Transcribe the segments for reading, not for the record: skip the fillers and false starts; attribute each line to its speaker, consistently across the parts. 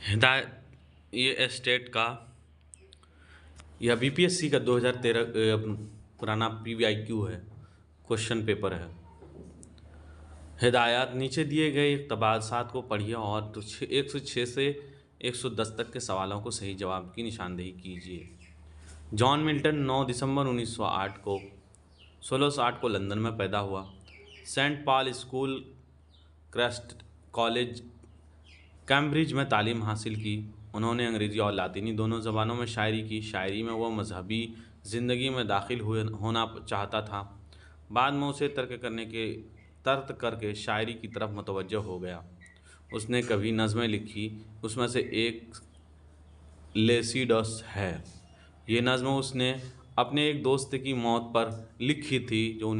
Speaker 1: हिदायत ये एस्टेट का या बीपीएससी का 2013 पुराना पीवीआईक्यू है, क्वेश्चन पेपर है। हिदायत नीचे दिए गए इक़्तिबासात को पढ़िए और 106 से 110 तक के सवालों को सही जवाब की निशानदेही कीजिए। जॉन मिल्टन 9 दिसंबर 1608 को लंदन में पैदा हुआ। Saint Paul School, Christ College, Cambridge में तालीम हासिल की। उन्होंने अंग्रेज़ी और लातीनी दोनों ज़बानों में शायरी की। शायरी में वो मजहबी ज़िंदगी में दाखिल होना चाहता था। बाद में उसे तर्क करके शायरी की तरफ मुतवज्जह हो गया। उसने कभी नज़में लिखी, उसमें से एक लेसिडस है। ये नज़म उसने अपने एक दोस्त की मौत पर लिखी थी जो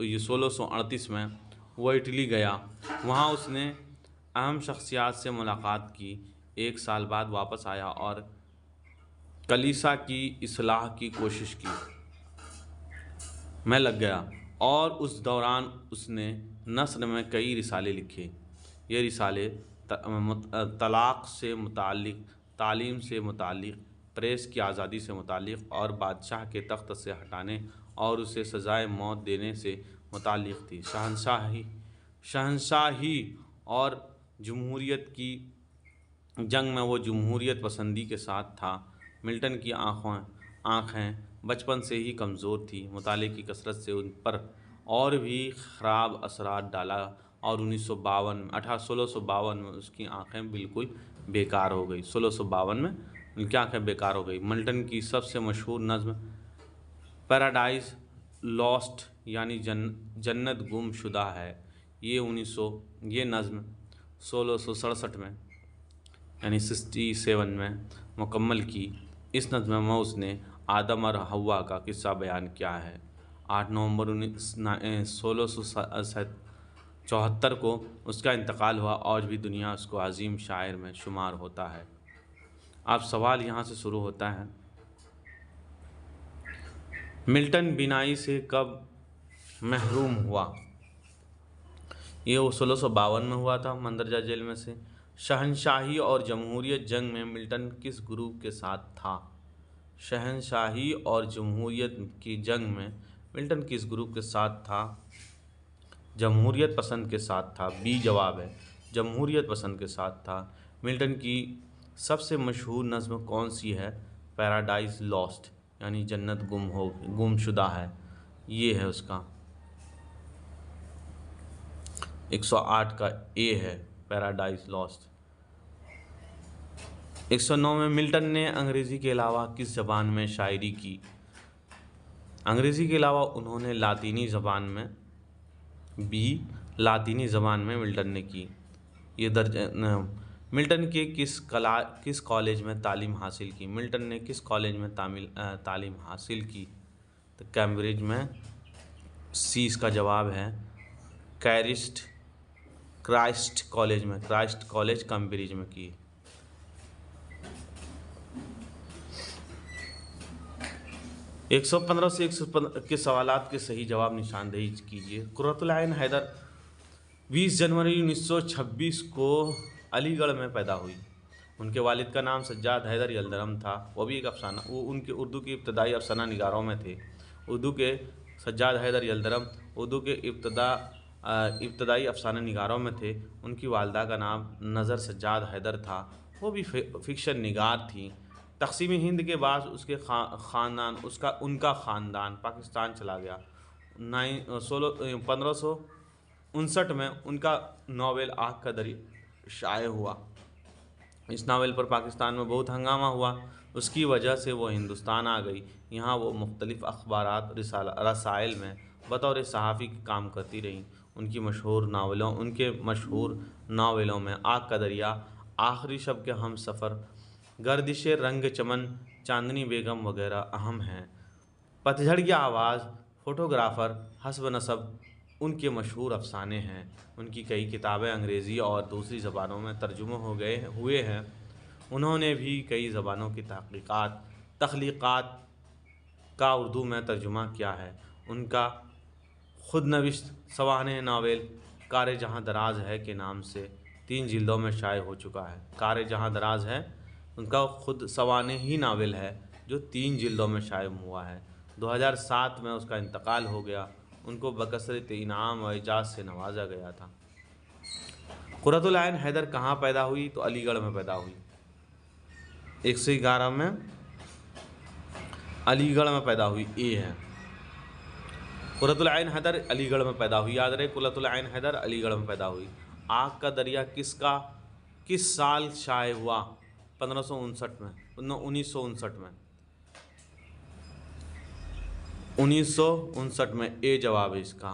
Speaker 1: 1638 में वो इटली गया। वहाँ उसने अहम शख्सियात से मुलाकात की। 1 साल बाद वापस आया और कलीसिया की इस्लाह की कोशिश में लग गया और उस दौरान उसने नस्र में कई रिसाले लिखे। ये रिसाले तलाक़ से मुताल्लिक़, तालीम से मुताल्लिक़, प्रेस की आज़ादी से मुताल्लिक़ और बादशाह के तख्त से हटाने और उसे सज़ाए मौत देने से मुताल्लिक़ थी। शहंशाही और जमहूरियत की जंग में वो जमहूरियत पसंदी के साथ था। मिल्टन की आँखें बचपन से ही कमज़ोर थी। मुताले की कसरत से उन पर और भी ख़राब असरात डाला और 1652 में उसकी आँखें बिल्कुल बेकार हो गई। 1652 में उनकी आँखें बेकार हो गई। मिल्टन की सबसे मशहूर नज़्म पैराडाइज़ लॉस्ट यानी जन्नत गुम शुदा है। ये नज़्म 1667 में यानी 67 में मुकम्मल की। इस नज़्म में उसने आदम और हव्वा का किस्सा बयान किया है। 8 नवंबर 1674 को उसका इंतकाल हुआ। आज भी दुनिया उसको अजीम शायर में शुमार होता है। अब सवाल यहाँ से शुरू होता है, मिल्टन बीनाई से कब महरूम हुआ? ये 1652 में हुआ था मंदरजा जेल में से। शहंशाही और जमहूरियत जंग में मिल्टन किस ग्रुप के साथ था? शहंशाही और जमहूरियत की जंग में मिल्टन किस ग्रुप के साथ था? जमहूरियत पसंद के साथ था। बी जवाब है, जमहूरियत पसंद के साथ था। मिल्टन की सबसे मशहूर नज़्म कौन सी है? पैराडाइज़ लॉस्ट यानी जन्नत गुमशुदा है। ये है उसका 108 का ए है, पैराडाइज़ लॉस्ट। 109 में मिल्टन ने अंग्रेज़ी के अलावा किस ज़बान में शायरी की? अंग्रेज़ी के अलावा उन्होंने लातीनी ज़बान में, बी लातीनी ज़बान में मिल्टन ने की। ये मिल्टन के किस कॉलेज में तालीम हासिल की? मिल्टन ने किस कॉलेज में तालीम हासिल की? तो कैम्ब्रिज में। सी इसका जवाब है। क्राइस्ट कॉलेज कैम्ब्रिज में की। 115 से 115 के सवालात के सही जवाब निशानदेही कीजिए। कुर्रतुल आइन हैदर 20 जनवरी 1926 को अलीगढ़ में पैदा हुई। उनके वालिद का नाम सज्जाद हैदर यलदरम था। वो भी एक अफसाना, वो उनके उर्दू के इब्तदाई अफसाना निगारों में थे। सज्जाद हैदर यलदरम उर्दू के इब्तदाई अफसाना निगारों में थे। उनकी वालदा का नाम नज़र सज्जाद हैदर था। वो भी फ़िक्शन निगार थी। तक़सीम हिंद के बाद उनका ख़ानदान पाकिस्तान चला गया। 1559 में उनका नावल आँख का दरिया शाये हुआ। इस नावल पर पाकिस्तान में बहुत हंगामा हुआ। उसकी वजह से वो हिंदुस्तान आ गई। यहाँ वो मुख्तलिफ़ अखबारात रसाइल में बतौर सहाफ़ी काम करती रहीं। उनके मशहूर नावलों में आँख का दरिया, आखिरी शब के हमसफ़र, गर्दिश रंग चमन, चांदनी बेगम वगैरह अहम हैं। पतझड़ की आवाज़, फोटोग्राफ़र, हस्ब नसब उनके मशहूर अफसाने हैं। उनकी कई किताबें अंग्रेज़ी और दूसरी ज़बानों में तर्जुमा हुए हैं। उन्होंने भी कई ज़बानों की तख्लीक़ात का उर्दू में तर्जुमा किया है। उनका खुद नविश्त सवानेह नावल कार जहाँ दराज है के नाम से 3 जिल्दों में शाये हो चुका है। कारे जहाँ दराज है उनका खुद सवानही नावल है जो 3 जिल्दों में शाये हुआ है। 2007 में उसका इंतकाल हो गया। उनको बकसरत इनाम और एजाज़ से नवाजा गया था। कुर्रतुल आइन हैदर कहाँ पैदा हुई? तो अलीगढ़ में पैदा हुई। 111 में अलीगढ़ में पैदा हुई। ए है। कुर्रतुल आइन हैदर अलीगढ़ में पैदा हुई। याद रहे, कुर्रतुल आइन हैदर अलीगढ़ में पैदा हुई। आग का दरिया किस साल शाये हुआ? 1559 में 1959 में 1959 में। ए जवाब है इसका।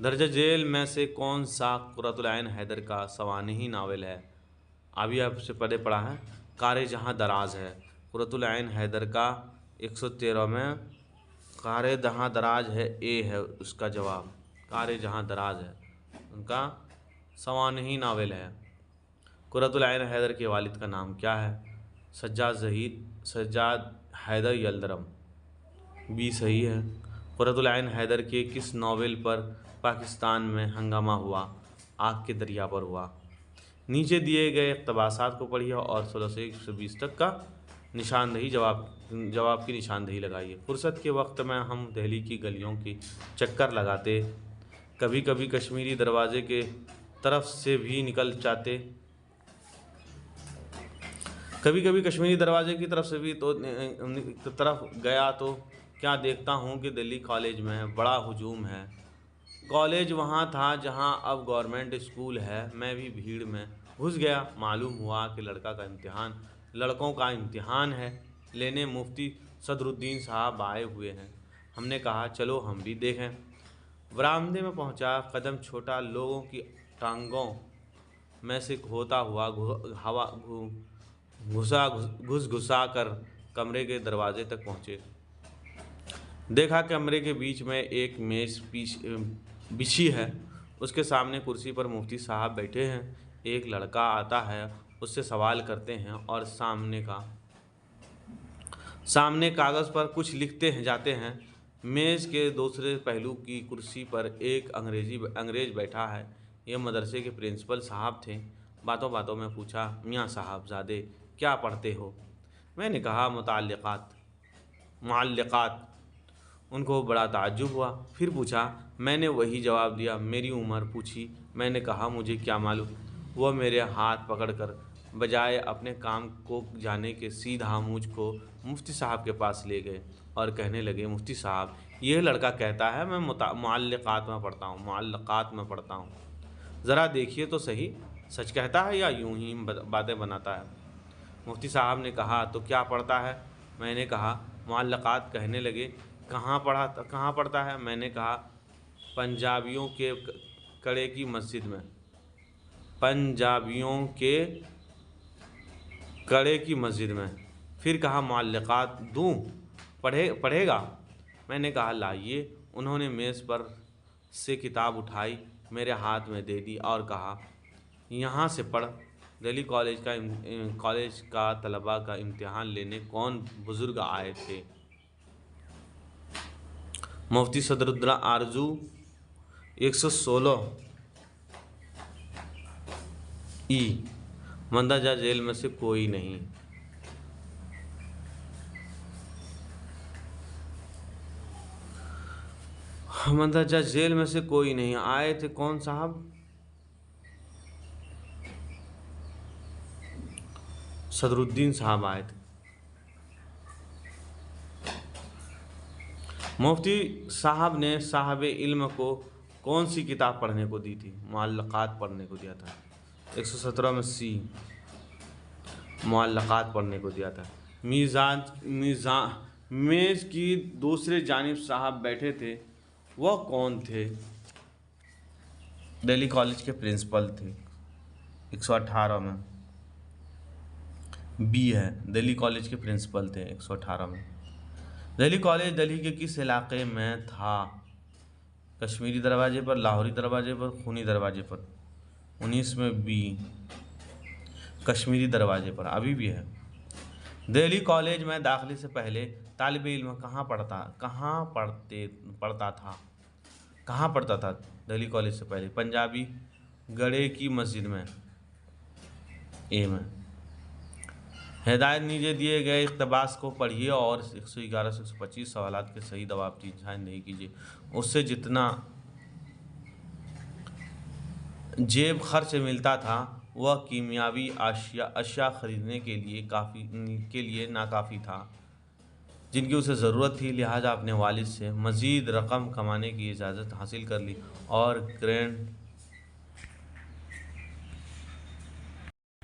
Speaker 1: दर्ज झेल में से कौन सा कुर्रतुल आइन हैदर का सवानही नावल है? अभी आपसे पहले पढ़ा है, कारे जहाँ दराज है। कुर्रतुल आइन हैदर का 113 में कारे जहाँ दराज है। ए है उसका जवाब। कारे जहाँ दराज है उनका सवानही नावल है। कुर्रतुल आइन हैदर के वालिद का नाम क्या है? सज्जाद हैदर यल्दरम। बी सही है। कुर्रतुल आइन हैदर के किस नावल पर पाकिस्तान में हंगामा हुआ? आग के दरिया पर हुआ। नीचे दिए गए इक़्तिबासात को पढ़िए और 16 से 120 तक का निशानदही जवाब की निशानदही लगाइए। फुर्सत के वक्त में हम दिल्ली की गलियों की चक्कर लगाते, कभी कभी कश्मीरी दरवाजे के तरफ से भी निकल जाते। कभी कभी कश्मीरी दरवाजे की तरफ से भी तरफ गया तो क्या देखता हूँ कि दिल्ली कॉलेज में बड़ा हुजूम है। कॉलेज वहाँ था जहाँ अब गवर्नमेंट स्कूल है। मैं भी भीड़ में घुस गया। मालूम हुआ कि लड़कों का इम्तिहान है लेने मुफ्ती सदरुद्दीन साहब आए हुए हैं। हमने कहा चलो हम भी देखें। बरामदे में पहुँचा, कदम छोटा, लोगों की टांगों में से होता हुआ हवा घुसा कर कमरे के दरवाजे तक पहुँचे। देखा कमरे के बीच में एक मेज़ बिछी है, उसके सामने कुर्सी पर मुफ्ती साहब बैठे हैं। एक लड़का आता है, उससे सवाल करते हैं और सामने कागज़ पर कुछ लिखते जाते हैं। मेज़ के दूसरे पहलू की कुर्सी पर एक अंग्रेज़ बैठा है। ये मदरसे के प्रिंसिपल साहब थे। बातों बातों में पूछा, मियाँ साहबजादे क्या पढ़ते हो? मैंने कहा मुअल्लिक़ात। उनको बड़ा ताज्जुब हुआ। फिर पूछा। मैंने वही जवाब दिया। मेरी उम्र पूछी। मैंने कहा मुझे क्या मालूम। वो मेरे हाथ पकड़कर बजाय अपने काम को जाने के सीधा मुझको मुफ्ती साहब के पास ले गए और कहने लगे, मुफ्ती साहब, यह लड़का कहता है मैं मुअल्लिक़ात में पढ़ता हूँ। ज़रा देखिए तो सही, सच कहता है या यूं ही बातें बनाता है? मुफ्ती साहब ने कहा, तो क्या पढ़ता है? मैंने कहा मुअल्लिक़ात। कहने लगे, कहाँ पढ़ता है? मैंने कहा पंजाबियों के कड़े की मस्जिद में। पंजाबियों के कड़े की मस्जिद में। फिर कहा मुअल्लिक़ात दूँ, पढ़ेगा? मैंने कहा लाइए। उन्होंने मेज़ पर से किताब उठाई, मेरे हाथ में दे दी और कहा, यहाँ से पढ़। दिल्ली कॉलेज का तलबा का इम्तिहान लेने कौन बुज़ुर्ग आए थे? मुफ्ती सदरुद्दीन आरजू। 116 ई। मंदरजा जेल में से कोई नहीं। मंदरजा जेल में से कोई नहीं आए थे कौन साहब? सदरुद्दीन साहब आए थे। मुफ्ती साहब ने साहब इल्म को कौन सी किताब पढ़ने को दी थी? मुअल्लिक़ात पढ़ने को दिया था। 117 में सी, मुअल्लिक़ात पढ़ने को दिया था। मेज़ की दूसरे जानिब साहब बैठे थे, वह कौन थे? दिल्ली कॉलेज के प्रिंसिपल थे। 118 में बी है, दिल्ली कॉलेज के प्रिंसिपल थे 118 में। दिल्ली कॉलेज दिल्ली के किस इलाके में था? कश्मीरी दरवाजे पर, लाहौरी दरवाजे पर, खूनी दरवाजे पर। 19 में बी, कश्मीरी दरवाजे पर। अभी भी है। दिल्ली कॉलेज में दाखिले से पहले तालिब इल्म कहाँ पढ़ता था? दिल्ली कॉलेज से पहले पंजाबी गड़े की मस्जिद में। اے میں ہدایت نیچے دیے گئے اقتباس کو پڑھیے اور 111 سے 125 سوالات کے صحیح جواب کی نشاندہی کیجیے۔ اس سے جتنا جیب خرچ ملتا تھا وہ کیمیاوی اشیاء خریدنے کے لیے ناکافی تھا جن کی اسے ضرورت تھی، لہٰذا اپنے والد سے مزید رقم کمانے کی اجازت حاصل کر لی اور گرینڈ